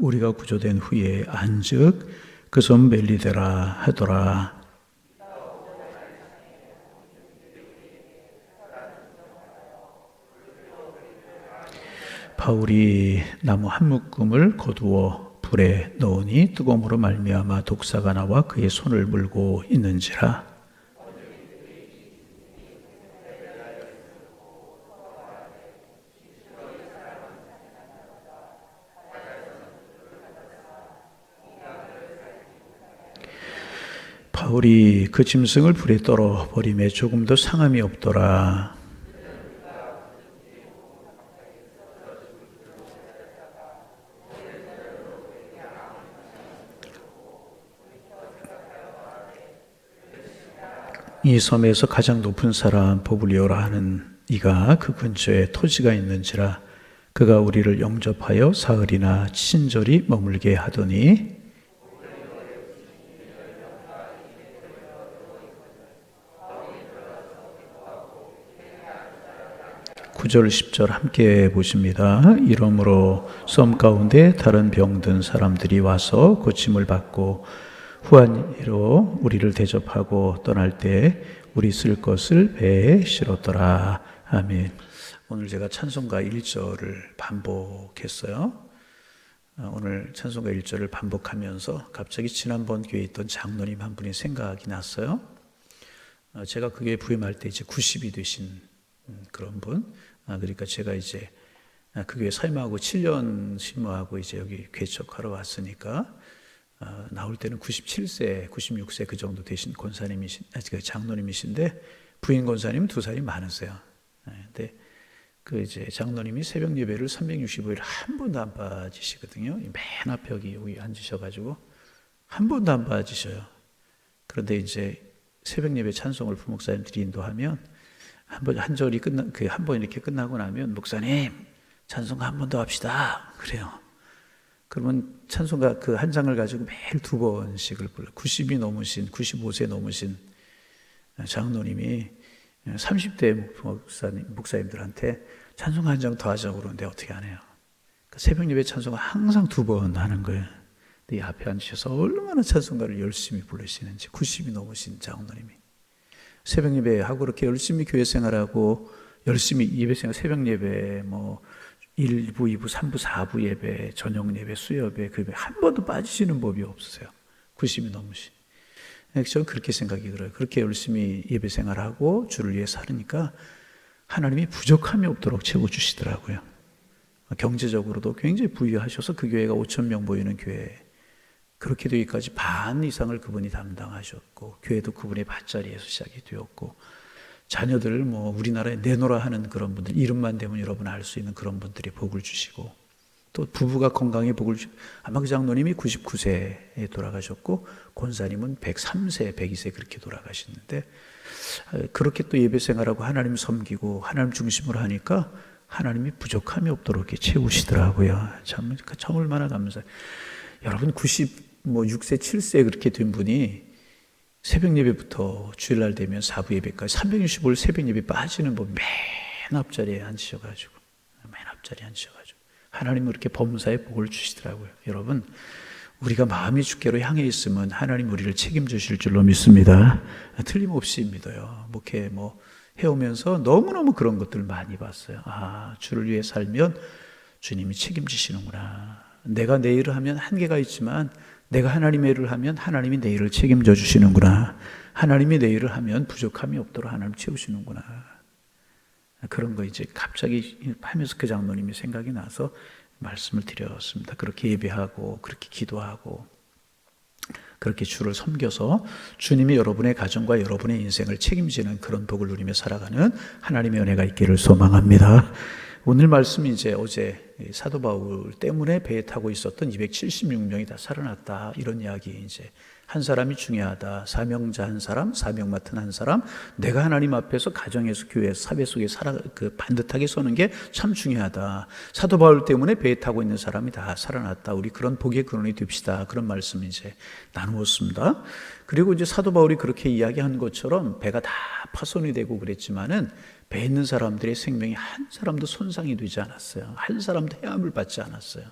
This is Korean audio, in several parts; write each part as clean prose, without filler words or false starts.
우리가 구조된 후에 안즉 그 손 멜리데라 하더라. 바울이 나무 한 묶음을 거두어 불에 넣으니 뜨거움으로 말미암아 독사가 나와 그의 손을 물고 있는지라. 바울이 그 짐승을 불에 떨어 버림에 조금도 상함이 없더라. 이 섬에서 가장 높은 사람 보블리오라 하는 이가 그 근처에 토지가 있는지라. 그가 우리를 영접하여 사흘이나 친절히 머물게 하더니 9절 10절 함께 보십니다. 이러므로 섬 가운데 다른 병든 사람들이 와서 고침을 받고 후한이로 우리를 대접하고 떠날 때 우리 쓸 것을 배에 실었더라. 아멘. 오늘 제가 찬송가 1절을 반복했어요. 오늘 찬송가 1절을 반복하면서 갑자기 지난번 교회에 있던 장로님 한 분이 생각이 났어요. 제가 그 교회 부임할 때 이제 90이 되신 그런 분. 그러니까 제가 이제 그 교회 사임하고 7년 심무하고 이제 여기 개척하러 왔으니까 나올 때는 97세, 96세 그 정도 되신 권사님이신, 장로님이신데 부인 권사님은 2살이 많으세요. 근데 그 이제 장로님이 새벽 예배를 365일 한 번도 안 빠지시거든요. 맨 앞에 여기 앉으셔가지고 한 번도 안 빠지셔요. 그런데 이제 새벽 예배 찬송을 부목사님들이 인도하면 한 절이 한 번 이렇게 끝나고 나면 목사님 찬송가 한 번 더 합시다 그래요. 그러면 찬송가 그 한 장을 가지고 매일 2번씩을 불러. 90이 넘으신 95세 넘으신 장로님이 30대 목사님들한테 찬송가 한 장 더 하자고 그러는데 어떻게 안 해요? 그러니까 새벽 예배 찬송가 항상 2번 하는 거예요. 근데 이 앞에 앉으셔서 얼마나 찬송가를 열심히 부르시는지. 90이 넘으신 장로님이 새벽 예배하고 그렇게 열심히 교회 생활하고 열심히 예배 생활, 새벽 예배, 뭐 1부, 2부, 3부, 4부 예배, 저녁 예배, 수요예배, 그 예배 한 번도 빠지시는 법이 없으세요. 90이 넘으신. 저는 그렇게 생각이 들어요. 그렇게 열심히 예배 생활하고 주를 위해 살으니까 하나님이 부족함이 없도록 채워주시더라고요. 경제적으로도 굉장히 부유하셔서 그 교회가 5,000명 모이는 교회. 그렇게 되기까지 반 이상을 그분이 담당하셨고 교회도 그분의 밭자리에서 시작이 되었고 자녀들을 뭐 우리나라에 내놓으라 하는 그런 분들, 이름만 대면 여러분 알 수 있는 그런 분들이 복을 주시고 또 부부가 건강에 복을 주시고 아마 그 장로님이 99세에 돌아가셨고 권사님은 103세, 102세 그렇게 돌아가셨는데 그렇게 또 예배 생활하고 하나님 섬기고 하나님 중심으로 하니까 하나님이 부족함이 없도록 이렇게 채우시더라고요. 참 얼마나 감사해요. 여러분 96세, 7세 그렇게 된 분이 새벽 예배부터 주일날 되면 4부 예배까지 365일 새벽 예배 빠지는 법 맨 앞자리에 앉으셔가지고 하나님은 그렇게 범사에 복을 주시더라고요. 여러분 우리가 마음이 주께로 향해 있으면 하나님 우리를 책임져 주실 줄로 믿습니다. 틀림없이 믿어요. 목회 해오면서 너무너무 그런 것들을 많이 봤어요. 주를 위해 살면 주님이 책임지시는구나. 내가 내 일을 하면 한계가 있지만 내가 하나님의 일을 하면 하나님이 내 일을 책임져 주시는구나. 하나님이 내 일을 하면 부족함이 없도록 하나님 채우시는구나. 그런 거 이제 갑자기 하면서 그 장로님이 생각이 나서 말씀을 드렸습니다. 그렇게 예배하고 그렇게 기도하고 그렇게 주를 섬겨서 주님이 여러분의 가정과 여러분의 인생을 책임지는 그런 복을 누리며 살아가는 하나님의 은혜가 있기를 소망합니다. 오늘 말씀이 이제 어제 사도 바울 때문에 배에 타고 있었던 276명이 다 살아났다. 이런 이야기 이제 한 사람이 중요하다. 사명자 한 사람, 사명 맡은 한 사람, 내가 하나님 앞에서 가정에서 교회에서 사회 속에 반듯하게 서는 게 참 중요하다. 사도 바울 때문에 배에 타고 있는 사람이 다 살아났다. 우리 그런 복의 근원이 됩시다. 그런 말씀 이제 나누었습니다. 그리고 이제 사도 바울이 그렇게 이야기한 것처럼 배가 다 파손이 되고 그랬지만은 배에 있는 사람들의 생명이 한 사람도 손상이 되지 않았어요. 한 사람도 해함을 받지 않았어요.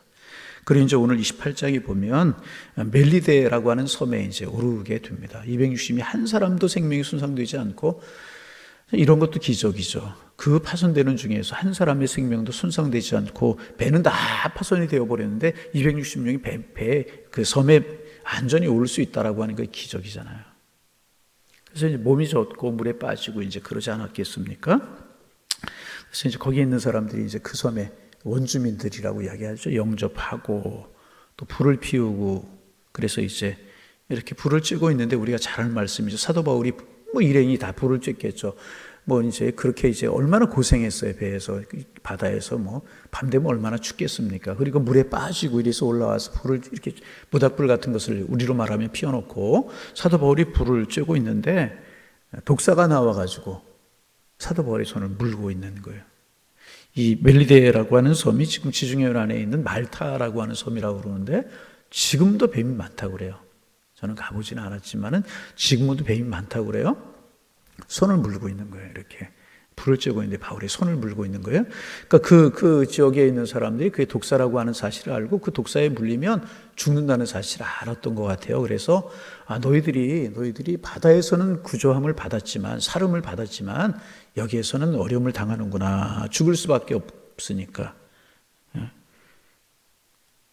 그리고 이제 오늘 28장에 보면 멜리데라고 하는 섬에 이제 오르게 됩니다. 260이 한 사람도 생명이 손상되지 않고, 이런 것도 기적이죠. 그 파손되는 중에서 한 사람의 생명도 손상되지 않고 배는 다 파손이 되어버렸는데 260명이 그 섬에 안전히 오를 수 있다라고 하는 게 기적이잖아요. 그래서 이제 몸이 젖고 물에 빠지고 이제 그러지 않았겠습니까? 그래서 이제 거기에 있는 사람들이 이제 그 섬의 원주민들이라고 이야기하죠. 영접하고 또 불을 피우고, 그래서 이제 이렇게 불을 쬐고 있는데 우리가 잘 아는 말씀이죠. 사도 바울이 뭐 일행이 다 불을 쬐겠죠. 뭐 이제 그렇게 이제 얼마나 고생했어요. 배에서, 바다에서 뭐 밤 되면 얼마나 춥겠습니까? 그리고 물에 빠지고 이래서 올라와서 불을 이렇게 모닥불 같은 것을 우리로 말하면 피워놓고 사도 바울이 불을 쬐고 있는데 독사가 나와가지고 사도 바울의 손을 물고 있는 거예요. 이 멜리데라고 하는 섬이 지금 지중해연 안에 있는 말타라고 하는 섬이라고 그러는데 지금도 뱀이 많다고 그래요. 저는 가보지는 않았지만은 지금도 뱀이 많다고 그래요. 손을 물고 있는 거예요. 이렇게 불을 쬐고 있는데 바울이 손을 물고 있는 거예요. 그러니까 그 지역에 있는 사람들이 그게 독사라고 하는 사실을 알고 그 독사에 물리면 죽는다는 사실을 알았던 것 같아요. 그래서 너희들이 바다에서는 구조함을 받았지만, 사름을 받았지만 여기에서는 어려움을 당하는구나. 죽을 수밖에 없으니까.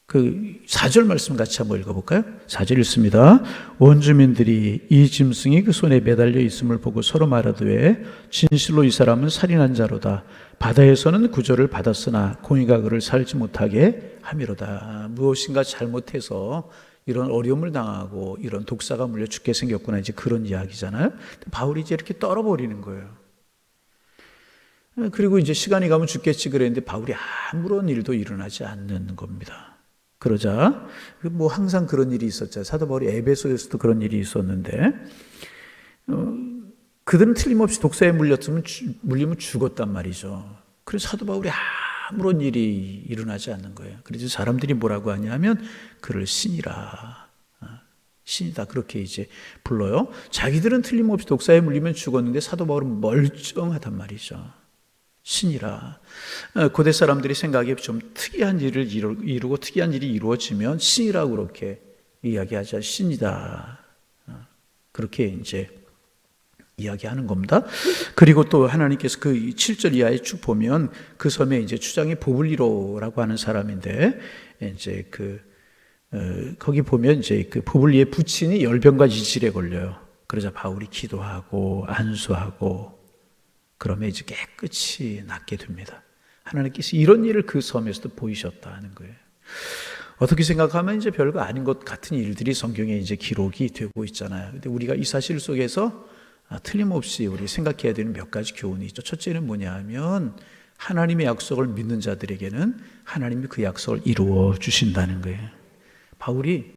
그 4절 말씀 같이 한번 읽어볼까요? 4절 읽습니다. 원주민들이 이 짐승이 그 손에 매달려 있음을 보고 서로 말하되 진실로 이 사람은 살인한 자로다. 바다에서는 구조를 받았으나 공의가 그를 살지 못하게 함이로다. 무엇인가 잘못해서 이런 어려움을 당하고 이런 독사가 물려 죽게 생겼구나. 이제 그런 이야기잖아요. 바울이 이제 이렇게 떨어버리는 거예요. 그리고 이제 시간이 가면 죽겠지 그랬는데 바울이 아무런 일도 일어나지 않는 겁니다. 그러자 뭐 항상 그런 일이 있었죠. 사도 바울이 에베소에서도 그런 일이 있었는데 그들은 틀림없이 독사에 물리면 죽었단 말이죠. 그래서 사도 바울이 아무런 일이 일어나지 않는 거예요. 그래서 사람들이 뭐라고 하냐면 그를 신이라, 신이다 그렇게 이제 불러요. 자기들은 틀림없이 독사에 물리면 죽었는데 사도 바울은 멀쩡하단 말이죠. 신이라. 고대 사람들이 생각에 좀 특이한 일을 이루고 특이한 일이 이루어지면 신이라고 그렇게 이야기하자. 신이다. 그렇게 이제 이야기하는 겁니다. 그리고 또 하나님께서 그 7절 이하에 쭉 보면 그 섬에 이제 추장이 보블리로라고 하는 사람인데 이제 거기 보면 이제 그 보블리의 부친이 열병과 이질에 걸려요. 그러자 바울이 기도하고 안수하고 그러면 이제 깨끗이 낫게 됩니다. 하나님께서 이런 일을 그 섬에서도 보이셨다는 거예요. 어떻게 생각하면 이제 별거 아닌 것 같은 일들이 성경에 이제 기록이 되고 있잖아요. 근데 우리가 이 사실 속에서 틀림없이 우리 생각해야 되는 몇 가지 교훈이 있죠. 첫째는 뭐냐 하면 하나님의 약속을 믿는 자들에게는 하나님이 그 약속을 이루어 주신다는 거예요. 바울이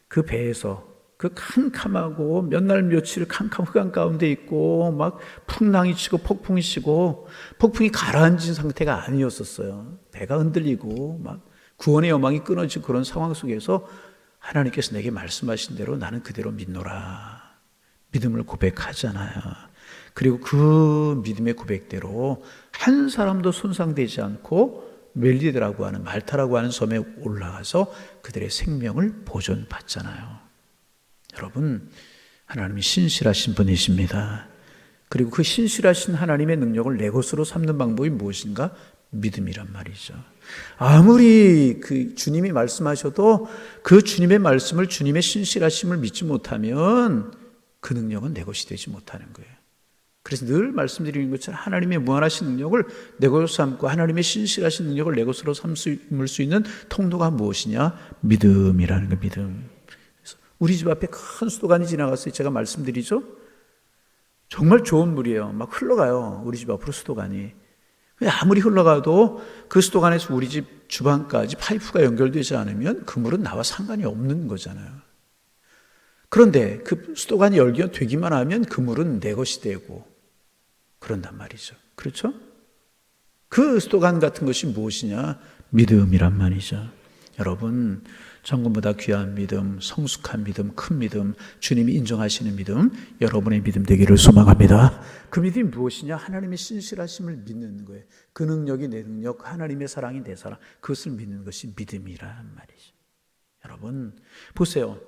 그 배에서 그 캄캄하고 몇 날 며칠 캄캄 흑암 가운데 있고 막 풍랑이 치고 폭풍이 치고 폭풍이 가라앉은 상태가 아니었었어요. 배가 흔들리고 막 구원의 여망이 끊어지고 그런 상황 속에서 하나님께서 내게 말씀하신 대로 나는 그대로 믿노라. 믿음을 고백하잖아요. 그리고 그 믿음의 고백대로 한 사람도 손상되지 않고 멜리데라고 하는 말타라고 하는 섬에 올라가서 그들의 생명을 보존받잖아요. 여러분, 하나님이 신실하신 분이십니다. 그리고 그 신실하신 하나님의 능력을 내 것으로 삼는 방법이 무엇인가? 믿음이란 말이죠. 아무리 그 주님이 말씀하셔도 그 주님의 말씀을, 주님의 신실하심을 믿지 못하면 그 능력은 내 것이 되지 못하는 거예요. 그래서 늘 말씀드리는 것처럼 하나님의 무한하신 능력을 내 것으로 삼고 하나님의 신실하신 능력을 내 것으로 삼을 수 있는 통로가 무엇이냐? 믿음이라는 거, 믿음. 우리 집 앞에 큰 수도관이 지나갔어요. 제가 말씀드리죠. 정말 좋은 물이에요. 막 흘러가요. 우리 집 앞으로 수도관이. 아무리 흘러가도 그 수도관에서 우리 집 주방까지 파이프가 연결되지 않으면 그 물은 나와 상관이 없는 거잖아요. 그런데 그 수도관이 열기만 하면 그 물은 내 것이 되고 그런단 말이죠. 그렇죠? 그 수도관 같은 것이 무엇이냐? 믿음이란 말이죠. 여러분, 천국보다 귀한 믿음, 성숙한 믿음, 큰 믿음, 주님이 인정하시는 믿음, 여러분의 믿음 되기를 소망합니다. 그 믿음이 무엇이냐? 하나님의 신실하심을 믿는 거예요. 그 능력이 내 능력, 하나님의 사랑이 내 사랑, 그것을 믿는 것이 믿음이란 말이죠. 여러분 보세요.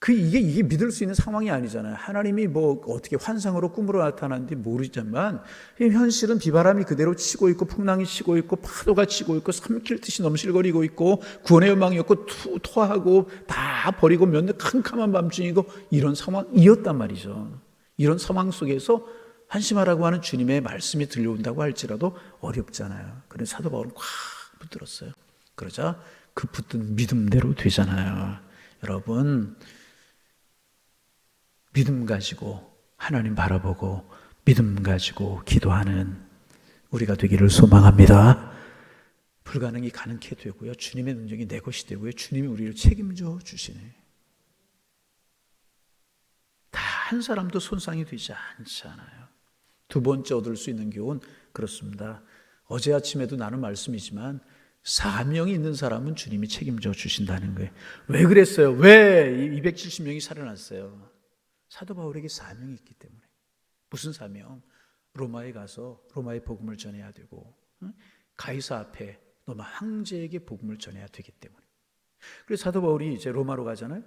이게 믿을 수 있는 상황이 아니잖아요. 하나님이 뭐 어떻게 환상으로 꿈으로 나타나는지 모르지만 현실은 비바람이 그대로 치고 있고 풍랑이 치고 있고 파도가 치고 있고 삼킬 듯이 넘실거리고 있고 구원의 열망이 없고 토하고 다 버리고 몇 날 캄캄한 밤중이고 이런 상황이었단 말이죠. 이런 상황 속에서 한심하라고 하는 주님의 말씀이 들려온다고 할지라도 어렵잖아요. 그래서 사도 바울은 꽉 붙들었어요. 그러자 그 붙든 믿음대로 되잖아요. 여러분 믿음 가지고 하나님 바라보고 믿음 가지고 기도하는 우리가 되기를 소망합니다. 불가능이 가능케 되고요. 주님의 능력이 내 것이 되고요. 주님이 우리를 책임져 주시네. 다 한 사람도 손상이 되지 않잖아요. 두 번째 얻을 수 있는 교훈 그렇습니다. 어제 아침에도 나눈 말씀이지만 사명이 있는 사람은 주님이 책임져 주신다는 거예요. 왜 그랬어요? 왜 270명이 살아났어요? 사도 바울에게 사명이 있기 때문에. 무슨 사명? 로마에 가서 로마의 복음을 전해야 되고 가이사 앞에 로마 황제에게 복음을 전해야 되기 때문에. 그래서 사도 바울이 이제 로마로 가잖아요.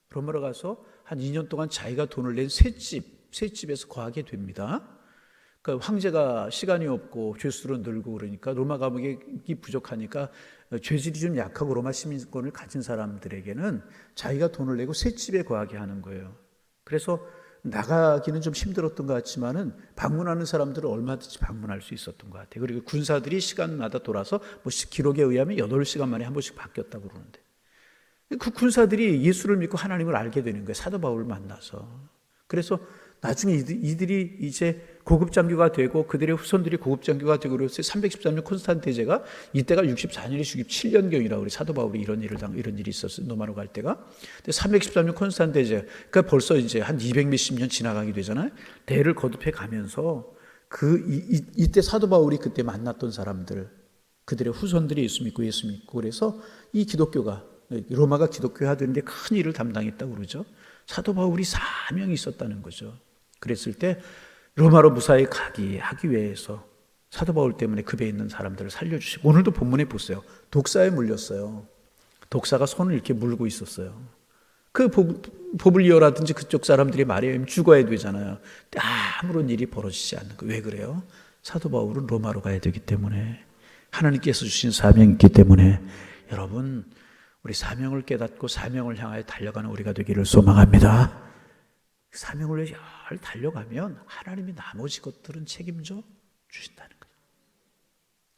로마로 가서 한 2년 동안 자기가 돈을 낸 셋집에서 거하게 됩니다. 그러니까 황제가 시간이 없고 죄수로 늘고 그러니까 로마 감옥이 부족하니까 죄질이 좀 약하고 로마 시민권을 가진 사람들에게는 자기가 돈을 내고 셋집에 거하게 하는 거예요. 그래서 나가기는 좀 힘들었던 것 같지만은 방문하는 사람들은 얼마든지 방문할 수 있었던 것 같아요. 그리고 군사들이 시간마다 돌아서 뭐 기록에 의하면 8시간 만에 한 번씩 바뀌었다고 그러는데 그 군사들이 예수를 믿고 하나님을 알게 되는 거예요. 사도 바울을 만나서. 그래서 나중에 이들이 이제 고급 장교가 되고 그들의 후손들이 고급 장교가 되고 그래서 313년 콘스탄틴 대제가 이때가 64년이 67년경이라고 그래. 사도 바울이 이런 일이 있었어요. 로마로 갈 때가. 근데 313년 콘스탄틴 대제. 그러니까 벌써 이제 한 200몇십 년 지나가게 되잖아요. 대를 거듭해 가면서 이때 사도 바울이 그때 만났던 사람들, 그들의 후손들이 예수 믿고 그래서 이 기독교가 로마가 기독교화 되는데 큰 일을 담당했다고 그러죠. 사도 바울이 사명이 있었다는 거죠. 그랬을 때 로마로 무사히 하기 위해서 사도 바울 때문에 급에 있는 사람들을 살려주시고 오늘도 본문에 보세요. 독사에 물렸어요. 독사가 손을 이렇게 물고 있었어요. 그 보블리오라든지 그쪽 사람들이 말에 의하면 죽어야 되잖아요. 아무런 일이 벌어지지 않는 거예요. 왜 그래요? 사도 바울은 로마로 가야 되기 때문에 하나님께서 주신 사명이 있기 때문에 여러분 우리 사명을 깨닫고 사명을 향하여 달려가는 우리가 되기를 소망합니다. 사명을 위해 잘 달려가면 하나님이 나머지 것들은 책임져 주신다는 거예요.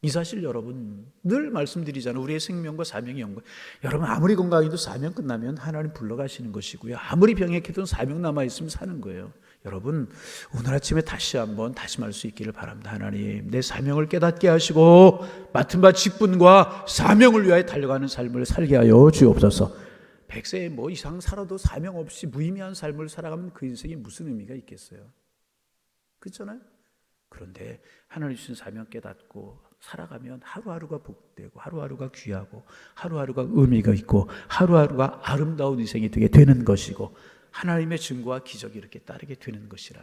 이 사실 여러분 늘 말씀드리잖아요. 우리의 생명과 사명이 연관. 여러분 아무리 건강해도 사명 끝나면 하나님 불러가시는 것이고요. 아무리 병약해도 사명 남아있으면 사는 거예요. 여러분 오늘 아침에 다시 한번 다짐할 수 있기를 바랍니다. 하나님 내 사명을 깨닫게 하시고 맡은 바 직분과 사명을 위하여 달려가는 삶을 살게 하여 주옵소서. 100세 뭐 이상 살아도 사명 없이 무의미한 삶을 살아가면 그 인생이 무슨 의미가 있겠어요? 그렇잖아요? 그런데 하나님 주신 사명 깨닫고 살아가면 하루하루가 복되고 하루하루가 귀하고 하루하루가 의미가 있고 하루하루가 아름다운 인생이 되게 되는 것이고 하나님의 증거와 기적이 이렇게 따르게 되는 것이라.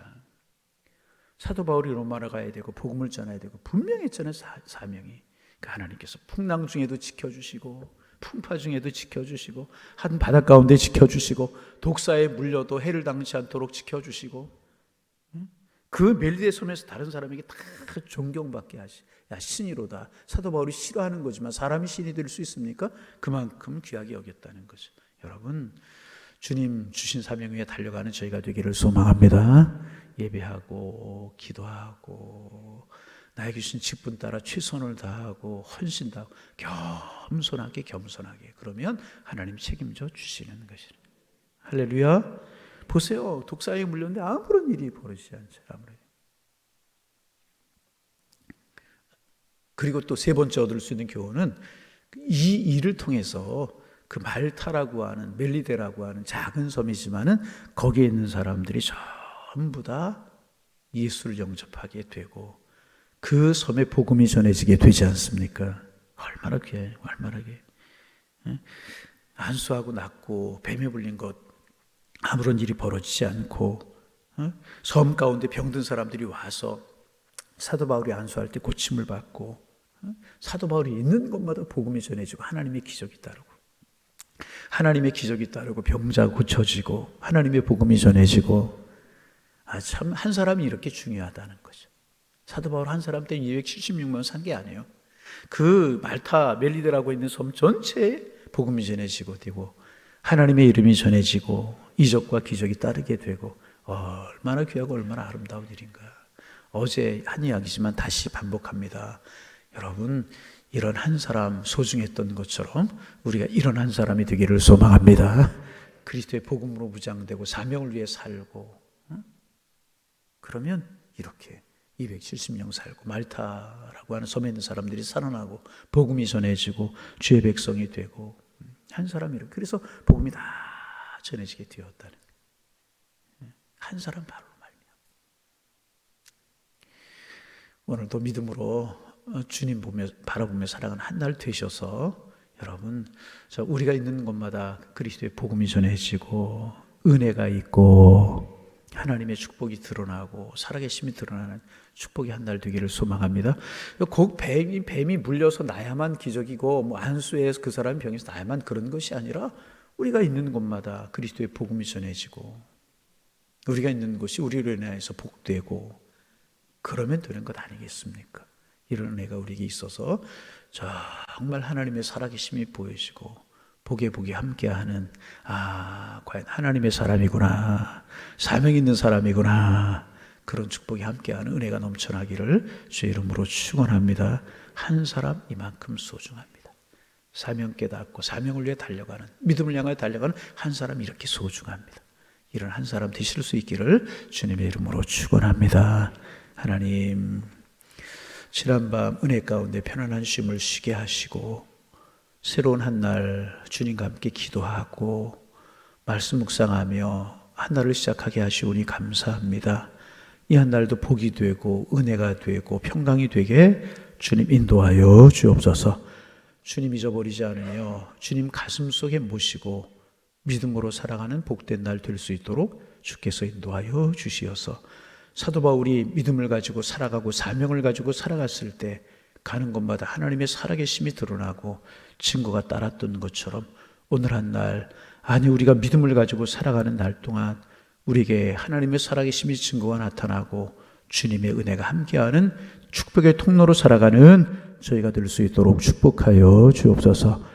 사도 바울이 로마로 가야 되고 복음을 전해야 되고 분명히 했잖아요. 사명이. 그러니까 하나님께서 풍랑 중에도 지켜주시고 풍파 중에도 지켜주시고 한 바닷 가운데 지켜주시고 독사에 물려도 해를 당치 않도록 지켜주시고 그 멜리의 손에서 다른 사람에게 다 존경받게 하시. 야 신이로다. 사도 바울이 싫어하는 거지만 사람이 신이 될 수 있습니까? 그만큼 귀하게 여겼다는 거죠. 여러분 주님 주신 사명 위에 달려가는 저희가 되기를 소망합니다. 예배하고 기도하고 나에게 주신 직분 따라 최선을 다하고 헌신 다하고 겸손하게 그러면 하나님 책임져 주시는 것이라. 할렐루야. 보세요. 독사에 물렸는데 아무런 일이 벌어지지 않죠. 그리고 또 세 번째 얻을 수 있는 교훈은 이 일을 통해서 그 말타라고 하는 멜리데라고 하는 작은 섬이지만은 거기에 있는 사람들이 전부 다 예수를 영접하게 되고 그 섬에 복음이 전해지게 되지 않습니까? 얼마나 귀해, 얼마나 귀해. 안수하고 낫고 뱀에 물린 것 아무런 일이 벌어지지 않고 섬 가운데 병든 사람들이 와서 사도 바울이 안수할 때 고침을 받고 사도 바울이 있는 곳마다 복음이 전해지고 하나님의 기적이 따르고 하나님의 기적이 따르고 병자가 고쳐지고 하나님의 복음이 전해지고 참 한 사람이 이렇게 중요하다는 거죠. 사도 바울 한 사람 때 276만 산 게 아니에요. 그 말타 멜리데라고 있는 섬 전체에 복음이 전해지고 되고 하나님의 이름이 전해지고 이적과 기적이 따르게 되고 얼마나 귀하고 얼마나 아름다운 일인가. 어제 한 이야기지만 다시 반복합니다. 여러분 이런 한 사람 소중했던 것처럼 우리가 이런 한 사람이 되기를 소망합니다. 그리스도의 복음으로 무장되고 사명을 위해 살고 그러면 이렇게 270명 살고 말타라고 하는 섬에 있는 사람들이 살아나고 복음이 전해지고 주의 백성이 되고 한 사람이 이렇게 그래서 복음이 다 전해지게 되었다는 한 사람 바로 말이야. 오늘도 믿음으로 주님 바라보며 살아가는 한 날 되셔서 여러분 우리가 있는 곳마다 그리스도의 복음이 전해지고 은혜가 있고 하나님의 축복이 드러나고 살아계심이 드러나는 축복이 한 날 되기를 소망합니다. 꼭 뱀이 물려서 나야만 기적이고 뭐 안수해서 그 사람이 병에서 나야만 그런 것이 아니라 우리가 있는 곳마다 그리스도의 복음이 전해지고 우리가 있는 곳이 우리로 인해서 복되고 그러면 되는 것 아니겠습니까? 이런 은혜가 우리에게 있어서 정말 하나님의 살아계심이 보여지고 보게 함께하는 과연 하나님의 사람이구나 사명 있는 사람이구나 그런 축복이 함께하는 은혜가 넘쳐나기를 주의 이름으로 축원합니다. 한 사람 이만큼 소중합니다. 사명 깨닫고 사명을 위해 달려가는 믿음을 향하여 달려가는 한 사람 이렇게 소중합니다. 이런 한 사람 되실 수 있기를 주님의 이름으로 축원합니다. 하나님 지난밤 은혜 가운데 편안한 쉼을 쉬게 하시고 새로운 한 날 주님과 함께 기도하고 말씀 묵상하며 한 날을 시작하게 하시오니 감사합니다. 이 한 날도 복이 되고 은혜가 되고 평강이 되게 주님 인도하여 주옵소서. 주님 잊어버리지 않으며 주님 가슴 속에 모시고 믿음으로 살아가는 복된 날 될 수 있도록 주께서 인도하여 주시어서 사도 바울이 믿음을 가지고 살아가고 사명을 가지고 살아갔을 때 가는 곳마다 하나님의 살아계심이 드러나고 증거가 따랐던 것처럼 오늘 한 날 우리가 믿음을 가지고 살아가는 날 동안 우리에게 하나님의 살아계심이 증거가 나타나고 주님의 은혜가 함께하는 축복의 통로로 살아가는 저희가 될 수 있도록 축복하여 주옵소서.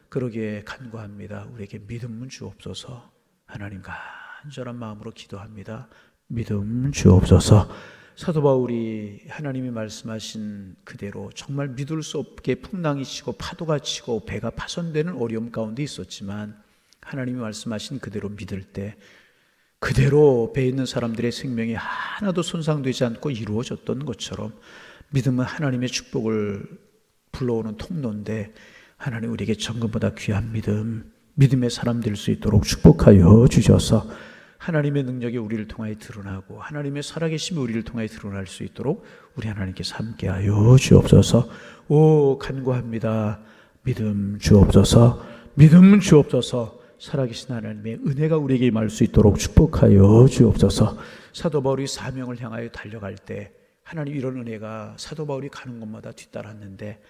그러기에 간구합니다. 우리에게 믿음 주옵소서. 하나님 간절한 마음으로 기도합니다. 믿음 주옵소서. 사도 바울이 하나님이 말씀하신 그대로 정말 믿을 수 없게 풍랑이 치고 파도가 치고 배가 파손되는 어려움 가운데 있었지만 하나님이 말씀하신 그대로 믿을 때 그대로 배에 있는 사람들의 생명이 하나도 손상되지 않고 이루어졌던 것처럼 믿음은 하나님의 축복을 불러오는 통로인데 하나님 우리에게 정금보다 귀한 믿음의 사람 될 수 있도록 축복하여 주셔서 하나님의 능력이 우리를 통하여 드러나고 하나님의 살아계심이 우리를 통하여 드러날 수 있도록 우리 하나님께서 함께하여 주옵소서. 간구합니다. 믿음 주옵소서. 믿음 주옵소서. 살아계신 하나님의 은혜가 우리에게 임할 수 있도록 축복하여 주옵소서. 사도 바울이 사명을 향하여 달려갈 때 하나님 이런 은혜가 사도 바울이 가는 곳마다 뒤따랐는데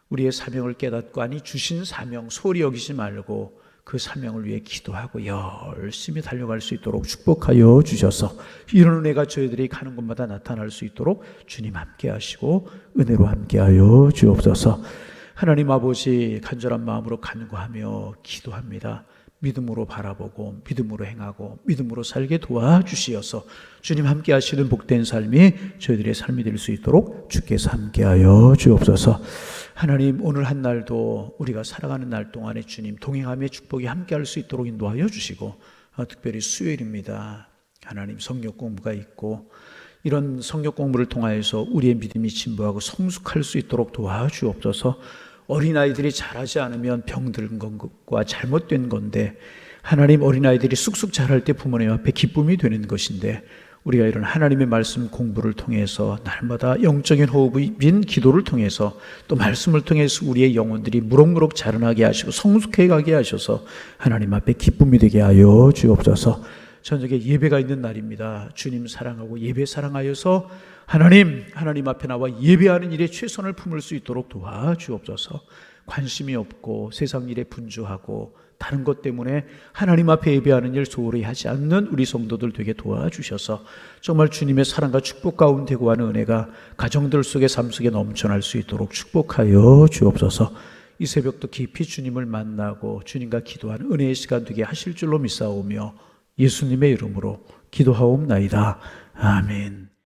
우리의 사명을 깨닫고 주신 사명 소홀히 여기지 말고 그 사명을 위해 기도하고 열심히 달려갈 수 있도록 축복하여 주셔서 이런 은혜가 저희들이 가는 곳마다 나타날 수 있도록 주님 함께 하시고 은혜로 함께 하여 주옵소서. 하나님 아버지 간절한 마음으로 간구하며 기도합니다. 믿음으로 바라보고 믿음으로 행하고 믿음으로 살게 도와주시어서 주님 함께 하시는 복된 삶이 저희들의 삶이 될 수 있도록 주께서 함께 하여 주옵소서. 하나님 오늘 한 날도 우리가 살아가는 날 동안에 주님 동행함의 축복이 함께 할 수 있도록 인도하여 주시고 특별히 수요일입니다. 하나님 성경 공부가 있고 이런 성경 공부를 통하여서 우리의 믿음이 진보하고 성숙할 수 있도록 도와주옵소서. 어린아이들이 자라지 않으면 병든 것과 잘못된 건데 하나님 어린아이들이 쑥쑥 자랄 때 부모님 앞에 기쁨이 되는 것인데 우리가 이런 하나님의 말씀 공부를 통해서 날마다 영적인 호흡인 기도를 통해서 또 말씀을 통해서 우리의 영혼들이 무럭무럭 자라나게 하시고 성숙해 가게 하셔서 하나님 앞에 기쁨이 되게 하여 주옵소서. 저녁에 예배가 있는 날입니다. 주님 사랑하고 예배 사랑하여서 하나님 앞에 나와 예배하는 일에 최선을 품을 수 있도록 도와주옵소서. 관심이 없고 세상 일에 분주하고 다른 것 때문에 하나님 앞에 예배하는 일 소홀히 하지 않는 우리 성도들 되게 도와주셔서 정말 주님의 사랑과 축복 가운데 구하는 은혜가 가정들 속에 삶 속에 넘쳐날 수 있도록 축복하여 주옵소서. 이 새벽도 깊이 주님을 만나고 주님과 기도하는 은혜의 시간 되게 하실 줄로 믿사오며 예수님의 이름으로 기도하옵나이다. 아멘.